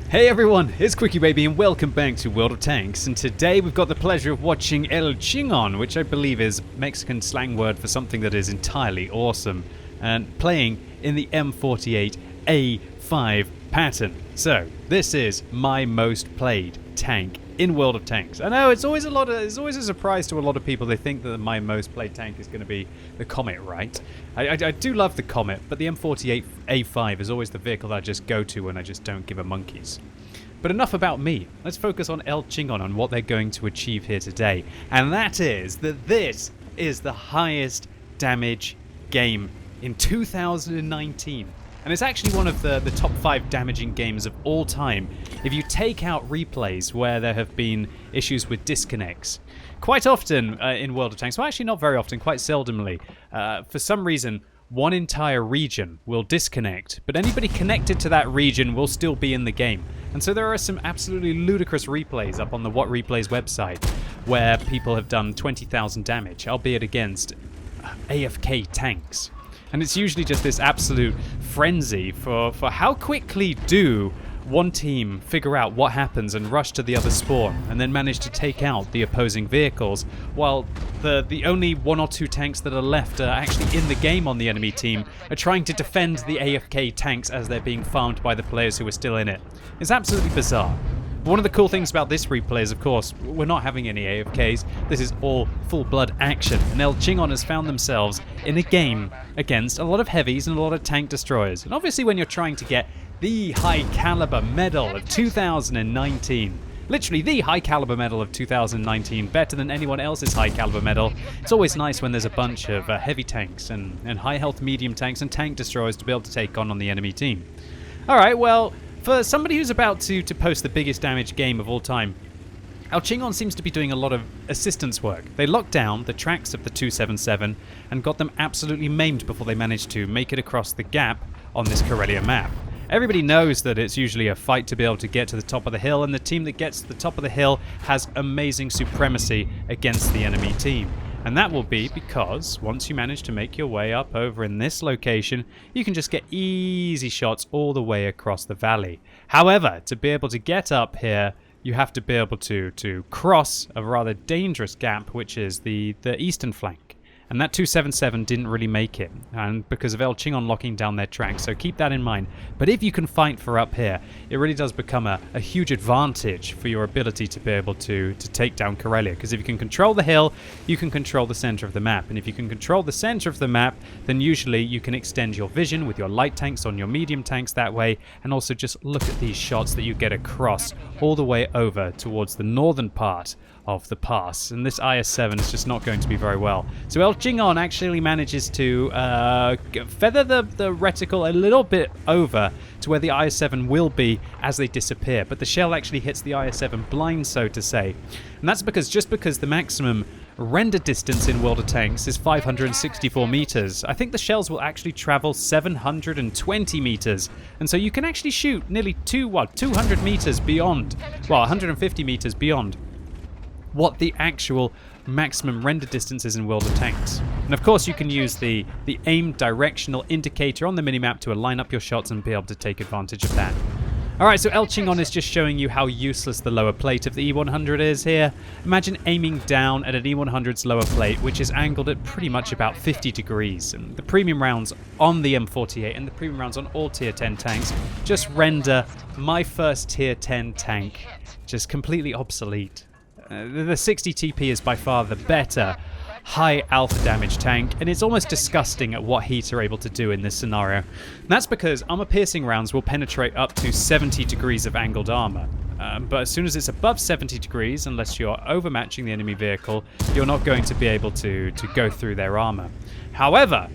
Hey everyone, it's Quickie Baby and welcome back to World of Tanks, and today we've got the pleasure of watching El Chingon, which I believe is Mexican slang word for something that is entirely awesome, and playing in the M48A5 pattern. So, this is my most played tank in World of Tanks. I know it's always a surprise to a lot of people. They think that my most played tank is going to be the Comet, right? I do love the Comet, but the M48A5 is always the vehicle that I just go to when I just don't give a monkeys. But enough about me. Let's focus on El Chingon, on what they're going to achieve here today. And that is that this is the highest damage game in 2019. And it's actually one of the top 5 damaging games of all time if you take out replays where there have been issues with disconnects. Quite often in World of Tanks, well actually not very often, quite seldomly, for some reason one entire region will disconnect, but anybody connected to that region will still be in the game. And so there are some absolutely ludicrous replays up on the What Replays website where people have done 20,000 damage, albeit against AFK tanks. And it's usually just this absolute frenzy for how quickly do one team figure out what happens and rush to the other spawn and then manage to take out the opposing vehicles, while the only 1 or 2 tanks that are left are actually in the game on the enemy team are trying to defend the AFK tanks as they're being farmed by the players who are still in it. It's absolutely bizarre. One of the cool things about this replay is, of course, we're not having any AFKs. This is all full-blood action, and El Chingon has found themselves in a game against a lot of heavies and a lot of tank destroyers. And obviously when you're trying to get the high-caliber medal of 2019, literally the high-caliber medal of 2019, better than anyone else's high-caliber medal, it's always nice when there's a bunch of heavy tanks and high-health medium tanks and tank destroyers to be able to take on the enemy team. Alright, well, for somebody who's about to post the biggest damage game of all time, El Chingon seems to be doing a lot of assistance work. They locked down the tracks of the 277 and got them absolutely maimed before they managed to make it across the gap on this Karelia map. Everybody knows that it's usually a fight to be able to get to the top of the hill, and the team that gets to the top of the hill has amazing supremacy against the enemy team. And that will be because once you manage to make your way up over in this location, you can just get easy shots all the way across the valley. However, to be able to get up here, you have to be able to cross a rather dangerous gap, which is the eastern flank. And that 277 didn't really make it, and because of El Chingon locking down their tracks, so keep that in mind. But if you can fight for up here, it really does become a huge advantage for your ability to be able to take down Karelia, because if you can control the hill, you can control the center of the map, and if you can control the center of the map, then usually you can extend your vision with your light tanks on your medium tanks that way, and also just look at these shots that you get across all the way over towards the northern part of the pass, and this IS-7 is just not going to be very well. So El Chingon actually manages to feather the reticle a little bit over to where the IS-7 will be as they disappear, but the shell actually hits the IS-7 blind, so to say. And that's because the maximum render distance in World of Tanks is 564 meters. I think the shells will actually travel 720 meters, and so you can actually shoot nearly 200 meters beyond, well, 150 meters beyond what the actual maximum render distance is in World of Tanks. And of course you can use the aim directional indicator on the minimap to align up your shots and be able to take advantage of that. Alright, so El Chingon is just showing you how useless the lower plate of the E100 is here. Imagine aiming down at an E100's lower plate, which is angled at pretty much about 50 degrees. And the premium rounds on the M48 and the premium rounds on all tier 10 tanks just render my first tier 10 tank just completely obsolete. The 60 TP is by far the better high alpha damage tank, and it's almost disgusting at what heat are able to do in this scenario. And that's because armor piercing rounds will penetrate up to 70 degrees of angled armor. But as soon as it's above 70 degrees, unless you're overmatching the enemy vehicle, you're not going to be able to go through their armor. However,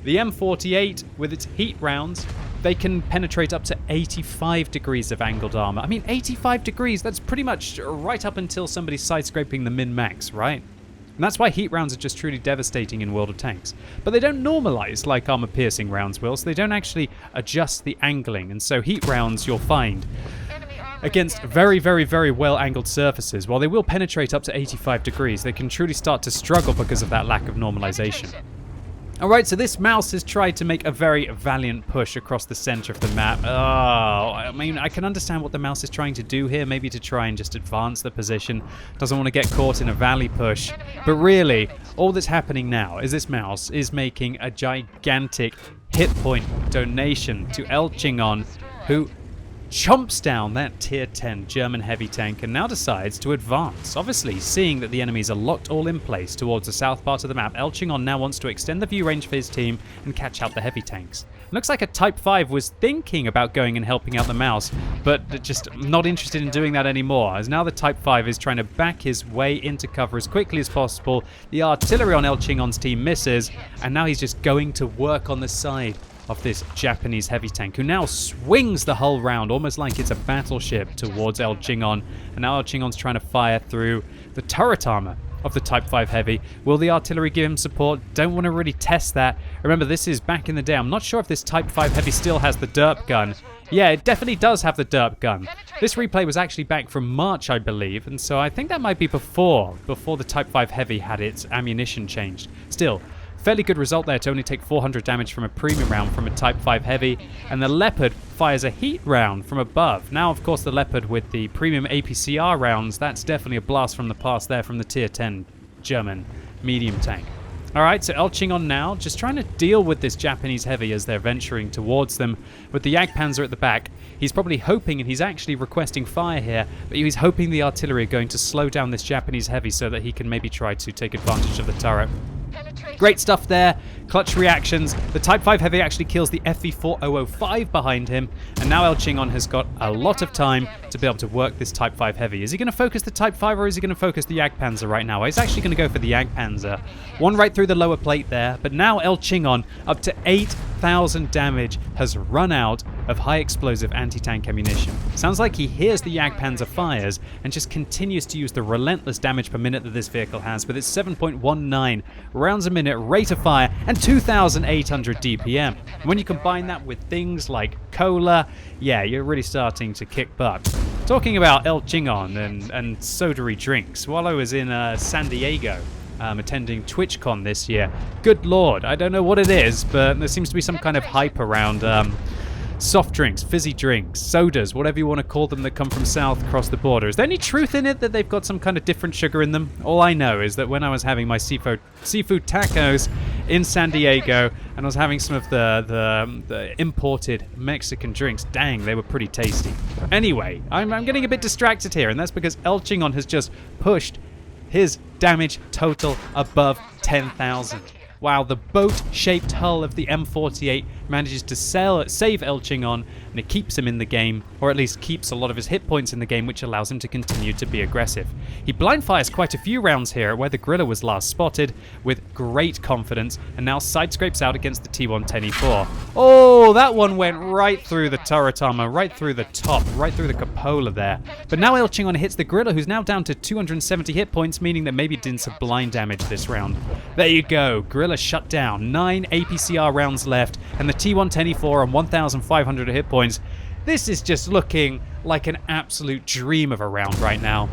the M48, with its heat rounds, they can penetrate up to 85 degrees of angled armor. I mean, 85 degrees, that's pretty much right up until somebody's side-scraping the min-max, right? And that's why heat rounds are just truly devastating in World of Tanks. But they don't normalize like armor-piercing rounds will, so they don't actually adjust the angling. And so heat rounds, you'll find, against very, very, very well-angled surfaces, while they will penetrate up to 85 degrees, they can truly start to struggle because of that lack of normalization. Alright, so this mouse has tried to make a very valiant push across the center of the map. Oh, I mean, I can understand what the mouse is trying to do here, maybe to try and just advance the position. Doesn't want to get caught in a valley push. But really, all that's happening now is this mouse is making a gigantic hit point donation to El Chingon, who chomps down that tier 10 German heavy tank and now decides to advance. Obviously, seeing that the enemies are locked all in place towards the south part of the map, El Chingon now wants to extend the view range for his team and catch out the heavy tanks. Looks like a Type 5 was thinking about going and helping out the mouse, but just not interested in doing that anymore, as now the Type 5 is trying to back his way into cover as quickly as possible. The artillery on El Chingon's team misses, and now he's just going to work on the side of this Japanese heavy tank, who now swings the hull round almost like it's a battleship towards El Chingon. And now El Chingon's trying to fire through the turret armor of the Type 5 Heavy. Will the artillery give him support? Don't want to really test that. Remember, this is back in the day. I'm not sure if this Type 5 Heavy still has the derp gun. Yeah, it definitely does have the derp gun. This replay was actually back from March, I believe, and so I think that might be before the Type 5 Heavy had its ammunition changed. Still, fairly good result there to only take 400 damage from a premium round from a Type 5 Heavy, and the Leopard fires a heat round from above. Now, of course, the Leopard with the premium APCR rounds, that's definitely a blast from the past there from the tier 10 German medium tank. Alright, so El Chingon now just trying to deal with this Japanese heavy as they're venturing towards them. With the Jagdpanzer at the back, he's probably hoping, and he's actually requesting fire here, but he's hoping the artillery are going to slow down this Japanese heavy so that he can maybe try to take advantage of the turret. Great stuff there. Clutch reactions. The Type 5 Heavy actually kills the FV4005 behind him, and now El Chingon has got a lot of time to be able to work this Type 5 Heavy. Is he going to focus the Type 5 or is he going to focus the Jagdpanzer right now? He's actually going to go for the Jagdpanzer. One right through the lower plate there, but now El Chingon, up to 8,000 damage, has run out of high explosive anti-tank ammunition. Sounds like he hears the Jagdpanzer fires and just continues to use the relentless damage per minute that this vehicle has with its 7.19 rounds a minute rate of fire and 2,800 DPM. And when you combine that with things like cola, yeah, you're really starting to kick butt. Talking about El Chingon and sodery drinks, while I was in San Diego attending TwitchCon this year, good lord, I don't know what it is, but there seems to be some kind of hype around soft drinks, fizzy drinks, sodas, whatever you want to call them that come from south across the border. Is there any truth in it that they've got some kind of different sugar in them? All I know is that when I was having my seafood tacos in San Diego and I was having some of the imported Mexican drinks, dang, they were pretty tasty. Anyway, I'm getting a bit distracted here, and that's because El Chingon has just pushed his damage total above 10,000. Wow, the boat-shaped hull of the M48 manages to save El Chingon, and it keeps him in the game, or at least keeps a lot of his hit points in the game, which allows him to continue to be aggressive. He blind fires quite a few rounds here where the Grilla was last spotted with great confidence, and now side scrapes out against the T110E4. Oh, that one went right through the turret armor, right through the top, right through the cupola there. But now El Chingon hits the Grilla, who's now down to 270 hit points, meaning that maybe it didn't some blind damage this round. There you go, Grilla shut down. 9 APCR rounds left, and the T110E4 on 1,500 hit points. This is just looking like an absolute dream of a round right now.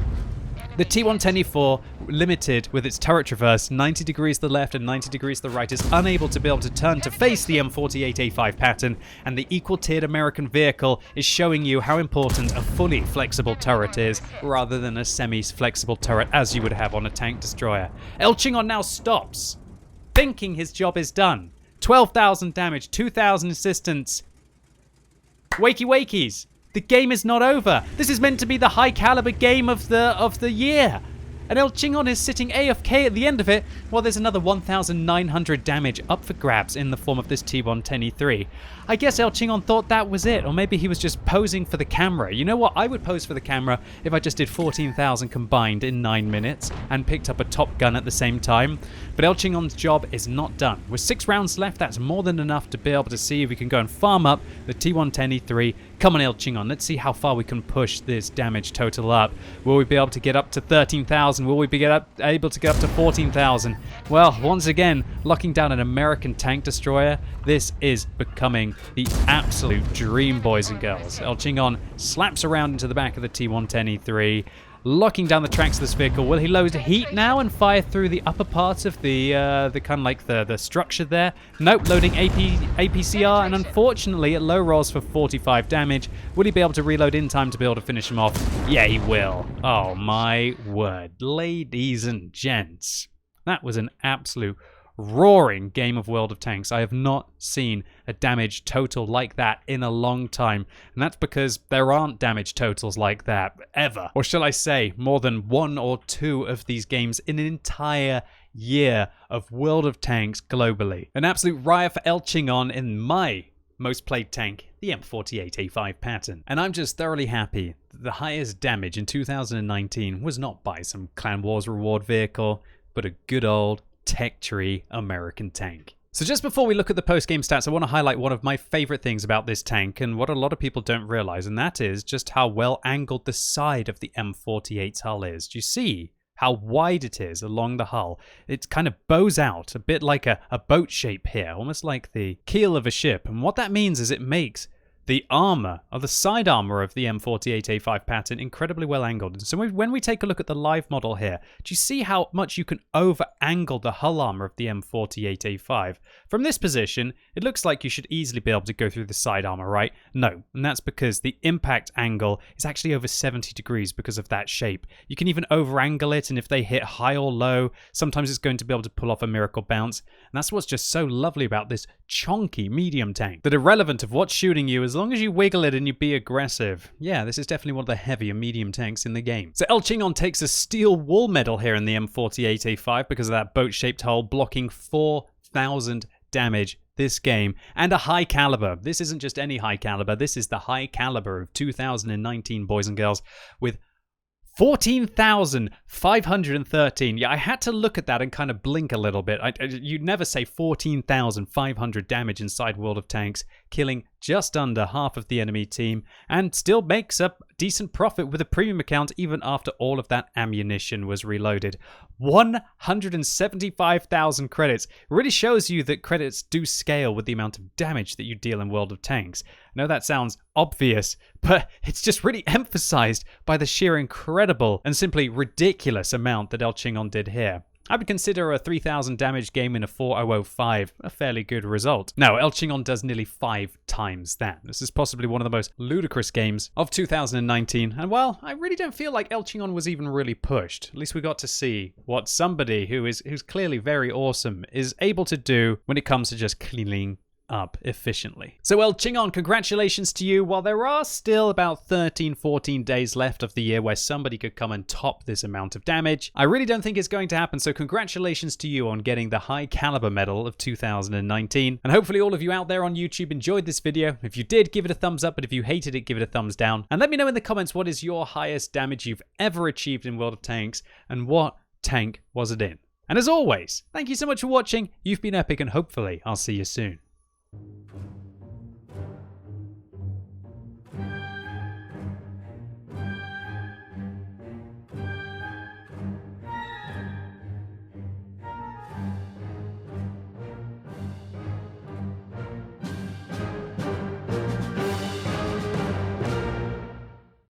The T110E4, limited with its turret traverse, 90 degrees to the left and 90 degrees to the right, is unable to be able to turn to face the M48A5 pattern, and the equal-tiered American vehicle is showing you how important a fully flexible turret is, rather than a semi-flexible turret as you would have on a tank destroyer. El Chingon now stops, thinking his job is done. 12,000 damage, 2,000 assistance. Wakey wakeys. The game is not over. This is meant to be the high caliber game of the year. And El Chingon is sitting AFK at the end of it, while there's another 1,900 damage up for grabs in the form of this T110E3. I guess El Chingon thought that was it, or maybe he was just posing for the camera. You know what? I would pose for the camera if I just did 14,000 combined in 9 minutes and picked up a top gun at the same time. But El Chingon's job is not done. With 6 rounds left, that's more than enough to be able to see if we can go and farm up the T110E3. Come on, El Chingon, let's see how far we can push this damage total up. Will we be able to get up to 13,000? Will we be able to get up to 14,000? Well, once again, locking down an American tank destroyer. This is becoming the absolute dream, boys and girls. El Chingon slaps around into the back of the T110E3. locking down the tracks of this vehicle. Will he load heat now and fire through the upper part of the kind of like the structure there? Nope, loading APCR, and unfortunately it low rolls for 45 damage. Will he be able to reload in time to be able to finish him off? Yeah, he will. Oh my word. Ladies and gents, that was an absolute roaring game of World of Tanks. I have not seen a damage total like that in a long time, and that's because there aren't damage totals like that ever. Or shall I say, more than one or two of these games in an entire year of World of Tanks globally. An absolute riot for El Chingon in my most played tank, the M48A5 pattern. And I'm just thoroughly happy that the highest damage in 2019 was not by some Clan Wars reward vehicle, but a good old tech tree American tank. So just before we look at the post-game stats, I want to highlight one of my favorite things about this tank and what a lot of people don't realize, and that is just how well angled the side of the M48's hull is. Do you see how wide it is along the hull? It kind of bows out a bit like a boat shape here, almost like the keel of a ship. And what that means is it makes the armor, or the side armor of the M48A5 pattern, incredibly well angled. And so when we take a look at the live model here, do you see how much you can over angle the hull armor of the M48A5? From this position, it looks like you should easily be able to go through the side armor, right? No, and that's because the impact angle is actually over 70 degrees because of that shape. You can even over angle it, and if they hit high or low, sometimes it's going to be able to pull off a miracle bounce. And that's what's just so lovely about this chonky medium tank, that irrelevant of what's shooting you, as long as you wiggle it and you be aggressive. Yeah, this is definitely one of the heavier medium tanks in the game. So El Chingon takes a steel wool medal here in the M48A5 because of that boat-shaped hull, blocking 4,000 damage this game, and a high caliber. This isn't just any high caliber, this is the high caliber of 2019, boys and girls, with 14,513. Yeah, I had to look at that and kind of blink a little bit. You'd never say 14,500 damage inside World of Tanks, killing just under half of the enemy team, and still makes a decent profit with a premium account even after all of that ammunition was reloaded. 175,000 credits. It really shows you that credits do scale with the amount of damage that you deal in World of Tanks. I know that sounds obvious, but it's just really emphasized by the sheer incredible and simply ridiculous amount that El Chingon did here. I would consider a 3,000 damage game in a 4005 a fairly good result. Now, El Chingon does nearly 5 times that. This is possibly one of the most ludicrous games of 2019, and well, I really don't feel like El Chingon was even really pushed. At least we got to see what somebody who's clearly very awesome is able to do when it comes to just cleaning up efficiently. So El Chingon, congratulations to you. While there are still about 13-14 days left of the year where somebody could come and top this amount of damage, I really don't think it's going to happen, so congratulations to you on getting the high caliber medal of 2019. And hopefully all of you out there on YouTube enjoyed this video. If you did, give it a thumbs up, but if you hated it, give it a thumbs down. And let me know in the comments what is your highest damage you've ever achieved in World of Tanks, and what tank was it in? And as always, thank you so much for watching. You've been epic, and hopefully I'll see you soon.